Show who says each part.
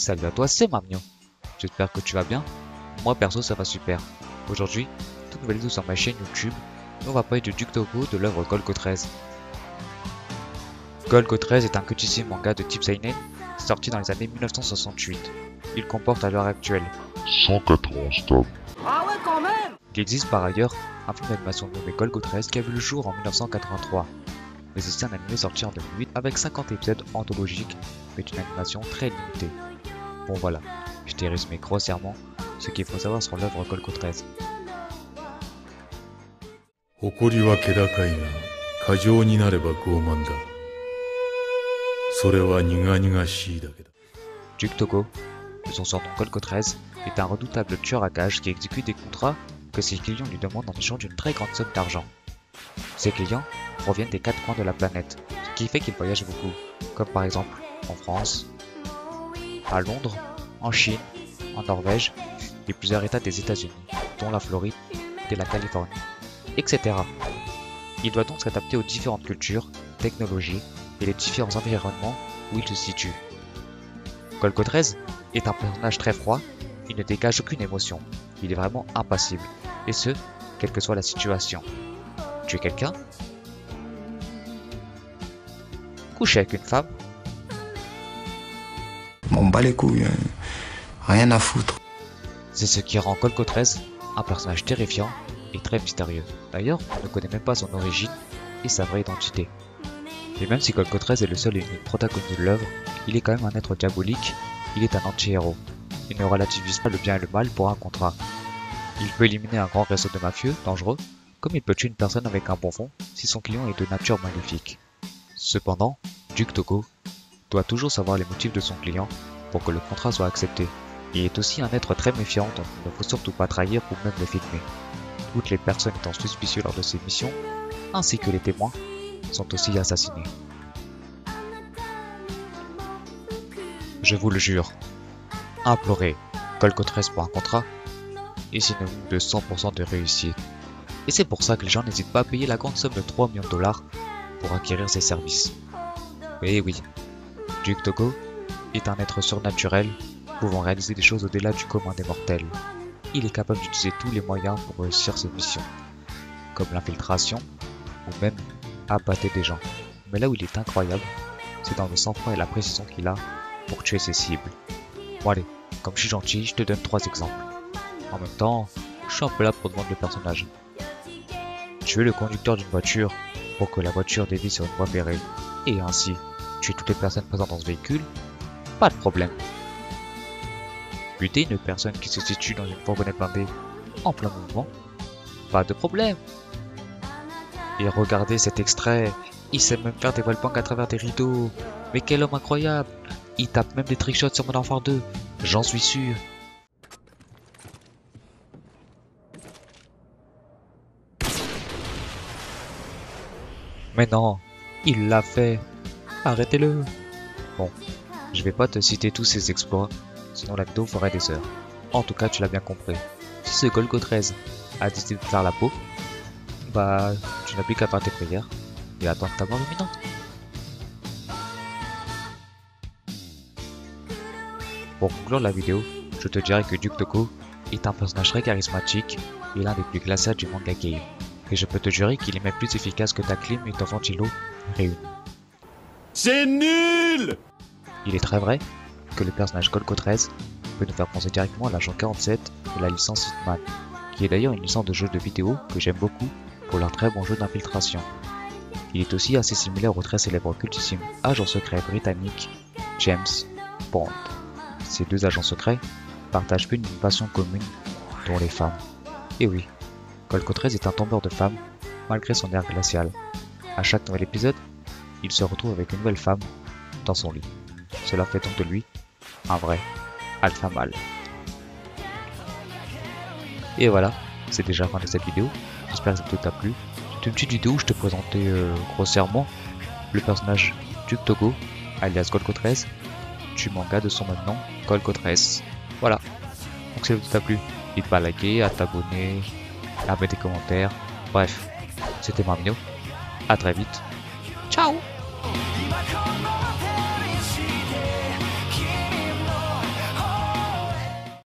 Speaker 1: Salut à toi, c'est Mamio. J'espère que tu vas bien. Moi perso ça va super. Aujourd'hui, toute nouvelle vidéo sur ma chaîne YouTube, on va parler de Duc Togo de l'œuvre Golgo 13. Golgo 13 est un cultissime manga de type seinen sorti dans les années 1968. Il comporte à l'heure actuelle
Speaker 2: 191 tomes.
Speaker 3: Ah ouais, quand même!
Speaker 1: Il existe par ailleurs un film d'animation nommé Golgo 13 qui a vu le jour en 1983, mais aussi un animé sorti en 2008 avec 50 épisodes anthologiques mais d'une animation très limitée. Bon voilà, je t'ai résumé grossièrement ce qu'il faut savoir sur l'œuvre Golgo 13.
Speaker 4: 誇りは気高いが過剰になれば傲慢だ。それは苦々しいだけだ。
Speaker 1: Duc Togo, de son surnom Golgo 13, est un redoutable tueur à gages qui exécute des contrats que ses clients lui demandent en échange d'une très grande somme d'argent. Ses clients proviennent des 4 coins de la planète, ce qui fait qu'il voyage beaucoup, comme par exemple en France, à Londres, en Chine, en Norvège et plusieurs états des États-Unis, dont la Floride et la Californie, etc. Il doit donc s'adapter aux différentes cultures, technologies et les différents environnements où il se situe. Golgo 13 est un personnage très froid, il ne dégage aucune émotion, il est vraiment impassible, et ce, quelle que soit la situation. Tuer quelqu'un, coucher avec une femme,
Speaker 5: M'en bats les couilles, rien à foutre.
Speaker 1: c'est ce qui rend Golgo 13 un personnage terrifiant et très mystérieux. D'ailleurs, on ne connaît même pas son origine et sa vraie identité. Et même si Golgo 13 est le seul et unique protagoniste de l'œuvre, il est quand même un être diabolique, il est un anti-héros. Il ne relativise pas le bien et le mal pour un contrat. Il peut éliminer un grand réseau de mafieux dangereux, comme il peut tuer une personne avec un bon fond si son client est de nature maléfique. Cependant, Duc Togo doit toujours savoir les motifs de son client pour que le contrat soit accepté. Il est aussi un être très méfiant dont il ne faut surtout pas trahir ou même le filmer. Toutes les personnes étant suspicieuses lors de ses missions, ainsi que les témoins, sont aussi assassinés. Je vous le jure, implorez Golgo 13 pour un contrat est synonyme de 100% de réussite. Et c'est pour ça que les gens n'hésitent pas à payer la grande somme de 3 millions de dollars pour acquérir ses services. Et oui, Duc Togo est un être surnaturel pouvant réaliser des choses au-delà du commun des mortels. Il est capable d'utiliser tous les moyens pour réussir ses missions, comme l'infiltration ou même abattre des gens. Mais là où il est incroyable, c'est dans le sang-froid et la précision qu'il a pour tuer ses cibles. Bon allez, comme je suis gentil, je te donne 3 exemples. En même temps, je suis un peu là pour te vendre le personnage. Tuer le conducteur d'une voiture pour que la voiture dévie sur une voie ferrée, et ainsi tuer toutes les personnes présentes dans ce véhicule, pas de problème. Buter une personne qui se situe dans une fourgonnette blindée en plein mouvement, pas de problème. Et regardez cet extrait, il sait même faire des wallbangs à travers des rideaux. Mais quel homme incroyable! Il tape même des trickshots sur Modern Warfare 2, j'en suis sûr. Mais non, il l'a fait. Arrêtez-le. Bon, je vais pas te citer tous ses exploits, sinon la vidéo ferait des heures. En tout cas, tu l'as bien compris. Si ce Golgo 13 a décidé de faire la peau, bah, tu n'as plus qu'à faire tes prières et attendre ta mort imminente. Pour conclure la vidéo, je te dirais que Duc Togo est un personnage très charismatique et l'un des plus glaciaux du manga game. Et je peux te jurer qu'il est même plus efficace que ta Clim et ton Ventilo réunis.
Speaker 3: C'est nul!
Speaker 1: Il est très vrai que le personnage Golgo 13 peut nous faire penser directement à l'agent 47 de la licence Hitman, qui est d'ailleurs une licence de jeu de vidéo que j'aime beaucoup pour leur très bon jeu d'infiltration. Il est aussi assez similaire au très célèbre cultissime agent secret britannique James Bond. Ces deux agents secrets partagent une passion commune, dont les femmes. Et oui, Golgo 13 est un tombeur de femmes, malgré son air glacial. À chaque nouvel épisode, il se retrouve avec une nouvelle femme dans son lit. Cela fait donc de lui un vrai alpha mâle. Et voilà, c'est déjà la fin de cette vidéo. J'espère que ça t'a plu. C'est une petite vidéo où je te présentais grossièrement le personnage Duc Togo, alias Golgo 13, du manga de son même nom, Golgo 13. Voilà. Donc si ça t'a plu, n'hésite pas à liker, à t'abonner, à mettre des commentaires. Bref, c'était Mamio. À très vite. Ciao!